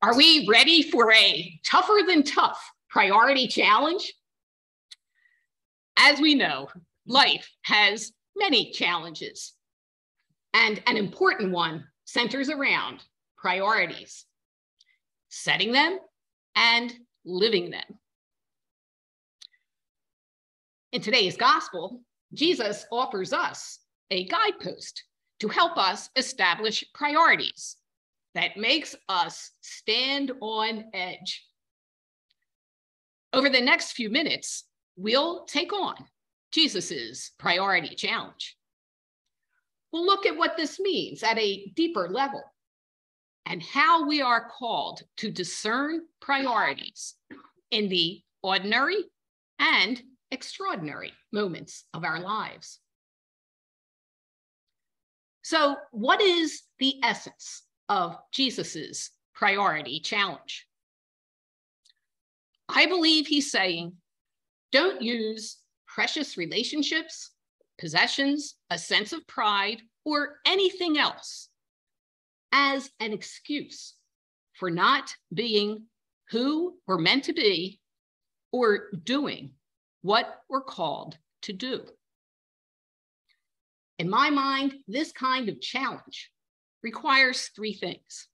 Are we ready for a tougher than tough priority challenge? As we know, life has many challenges, and an important one centers around priorities, setting them and living them. In today's gospel, Jesus offers us a guidepost to help us establish priorities that makes us stand on edge. Over the next few minutes, we'll take on Jesus's priority challenge. We'll look at what this means at a deeper level and how we are called to discern priorities in the ordinary and extraordinary moments of our lives. So, what is the essence of Jesus's priority challenge? I believe he's saying, don't use precious relationships, possessions, a sense of pride, or anything else as an excuse for not being who we're meant to be or doing what we're called to do. In my mind, this kind of challenge requires three things.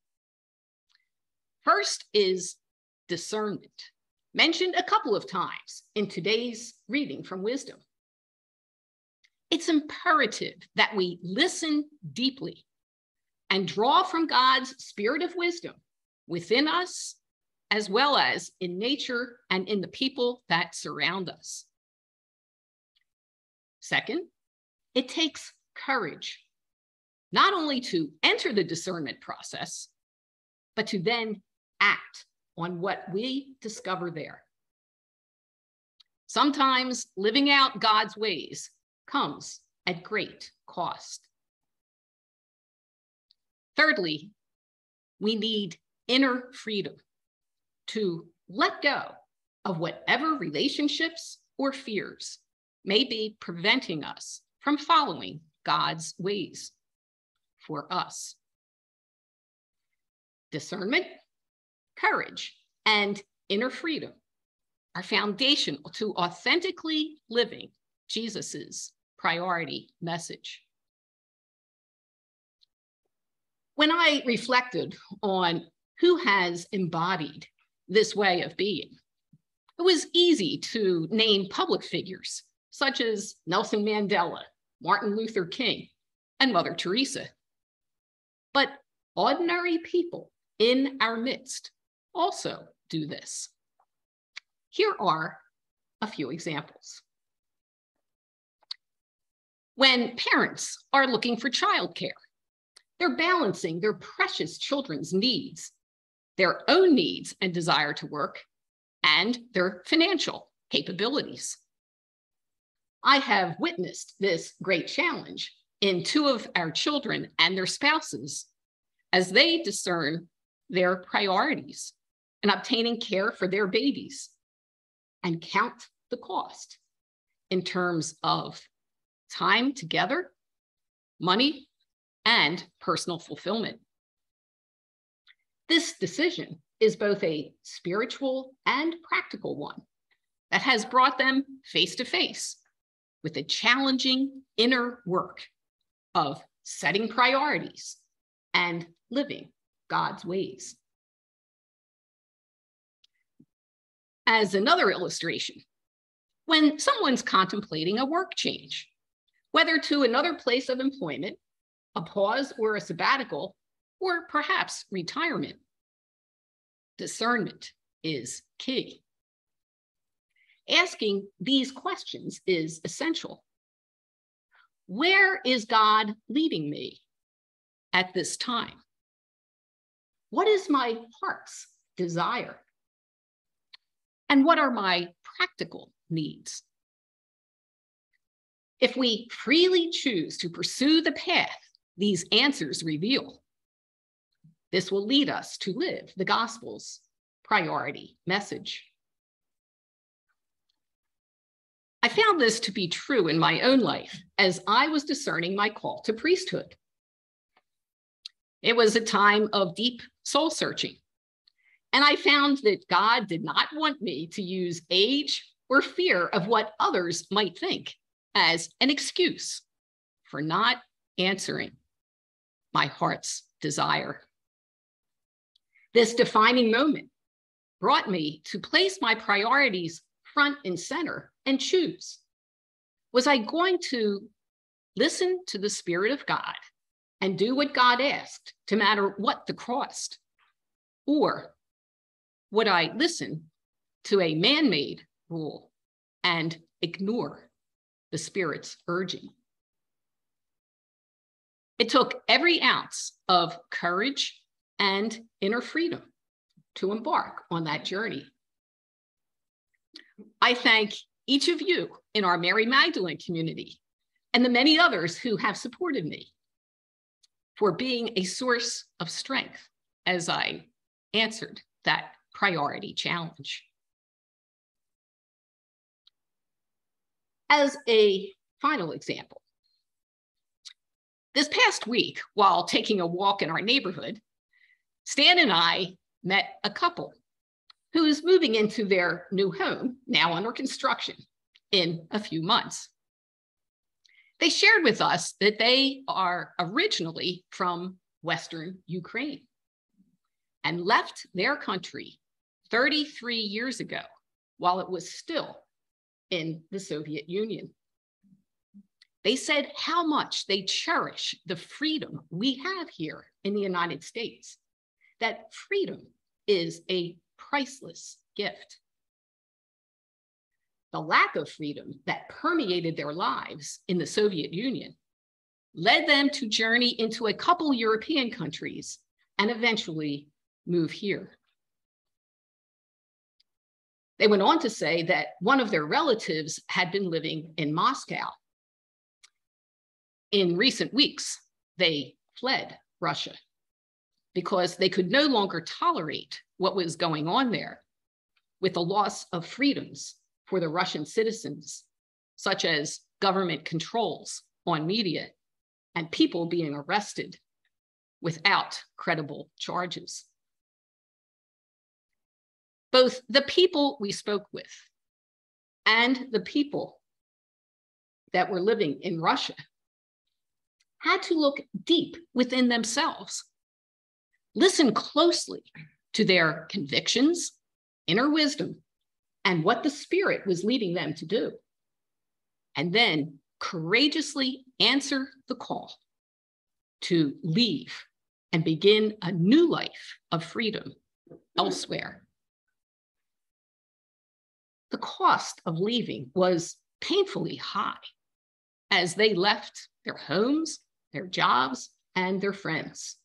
First is discernment, mentioned a couple of times in today's reading from Wisdom. It's imperative that we listen deeply and draw from God's spirit of wisdom within us, as well as in nature and in the people that surround us. Second, it takes courage, not only to enter the discernment process, but to then act on what we discover there. Sometimes living out God's ways comes at great cost. Thirdly, we need inner freedom to let go of whatever relationships or fears may be preventing us from following God's ways for us. Discernment, courage, and inner freedom are foundational to authentically living Jesus's priority message. When I reflected on who has embodied this way of being, it was easy to name public figures such as Nelson Mandela, Martin Luther King, and Mother Teresa. But ordinary people in our midst also do this. Here are a few examples. When parents are looking for childcare, they're balancing their precious children's needs, their own needs and desire to work, and their financial capabilities. I have witnessed this great challenge in two of our children and their spouses as they discern their priorities in obtaining care for their babies and count the cost in terms of time together, money, and personal fulfillment. This decision is both a spiritual and practical one that has brought them face to face with the challenging inner work of setting priorities and living God's ways. As another illustration, when someone's contemplating a work change, whether to another place of employment, a pause or a sabbatical, or perhaps retirement, discernment is key. Asking these questions is essential. Where is God leading me at this time? What is my heart's desire? And what are my practical needs? If we freely choose to pursue the path these answers reveal, this will lead us to live the gospel's priority message. I found this to be true in my own life as I was discerning my call to priesthood. It was a time of deep soul searching And I found that God did not want me to use age or fear of what others might think as an excuse for not answering my heart's desire. This defining moment brought me to place my priorities front and center and choose. Was I going to listen to the Spirit of God and do what God asked, no matter what the cost? Or would I listen to a man-made rule and ignore the Spirit's urging? It took every ounce of courage and inner freedom to embark on that journey. I thank each of you in our Mary Magdalene community and the many others who have supported me for being a source of strength as I answered that priority challenge. As a final example, this past week, while taking a walk in our neighborhood, Stan and I met a couple who is moving into their new home, now under construction, in a few months. They shared with us that they are originally from Western Ukraine and left their country 33 years ago while it was still in the Soviet Union. They said how much they cherish the freedom we have here in the United States, that freedom is a priceless gift. The lack of freedom that permeated their lives in the Soviet Union led them to journey into a couple European countries and eventually move here. They went on to say that one of their relatives had been living in Moscow. In recent weeks, they fled Russia because they could no longer tolerate what was going on there with the loss of freedoms for the Russian citizens, such as government controls on media and people being arrested without credible charges. Both the people we spoke with and the people that were living in Russia had to look deep within themselves, listen closely to their convictions, inner wisdom, and what the Spirit was leading them to do, and then courageously answer the call to leave and begin a new life of freedom elsewhere. The cost of leaving was painfully high as they left their homes, their jobs, and their friends.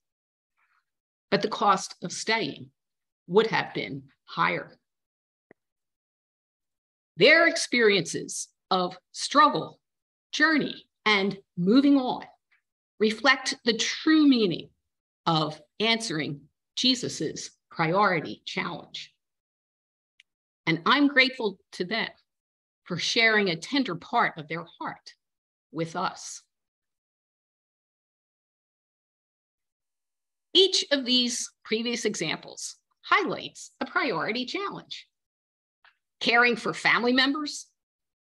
But the cost of staying would have been higher. Their experiences of struggle, journey, and moving on reflect the true meaning of answering Jesus's priority challenge. And I'm grateful to them for sharing a tender part of their heart with us. Each of these previous examples highlights a priority challenge. Caring for family members,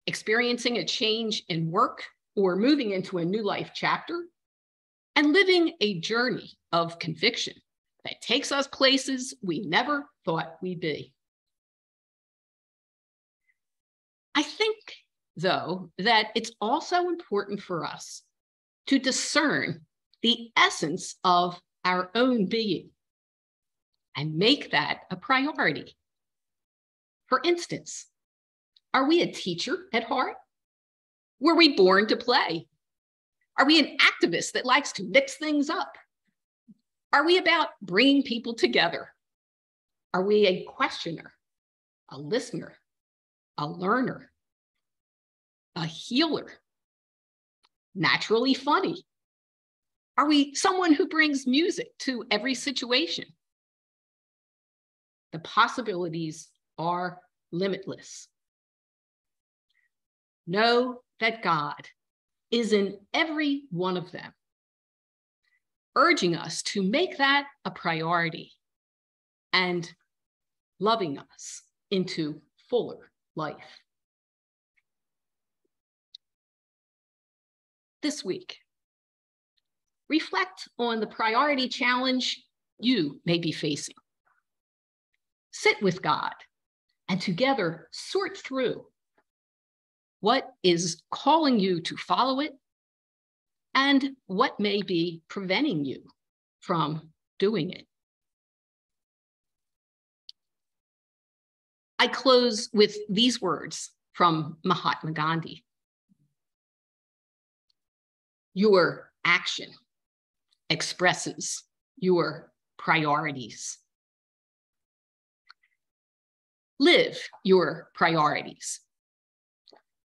experiencing a change in work or moving into a new life chapter, and living a journey of conviction that takes us places we never thought we'd be. I think, though, that it's also important for us to discern the essence of our own being and make that a priority. For instance, are we a teacher at heart? Were we born to play? Are we an activist that likes to mix things up? Are we about bringing people together? Are we a questioner, a listener, a learner, a healer, naturally funny? Are we someone who brings music to every situation? The possibilities are limitless. Know that God is in every one of them, urging us to make that a priority and loving us into fuller life. This week, reflect on the priority challenge you may be facing. Sit with God and together sort through what is calling you to follow it and what may be preventing you from doing it. I close with these words from Mahatma Gandhi. Your action expresses your priorities. Live your priorities.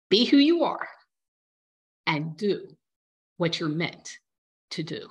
Be who you are and do what you're meant to do.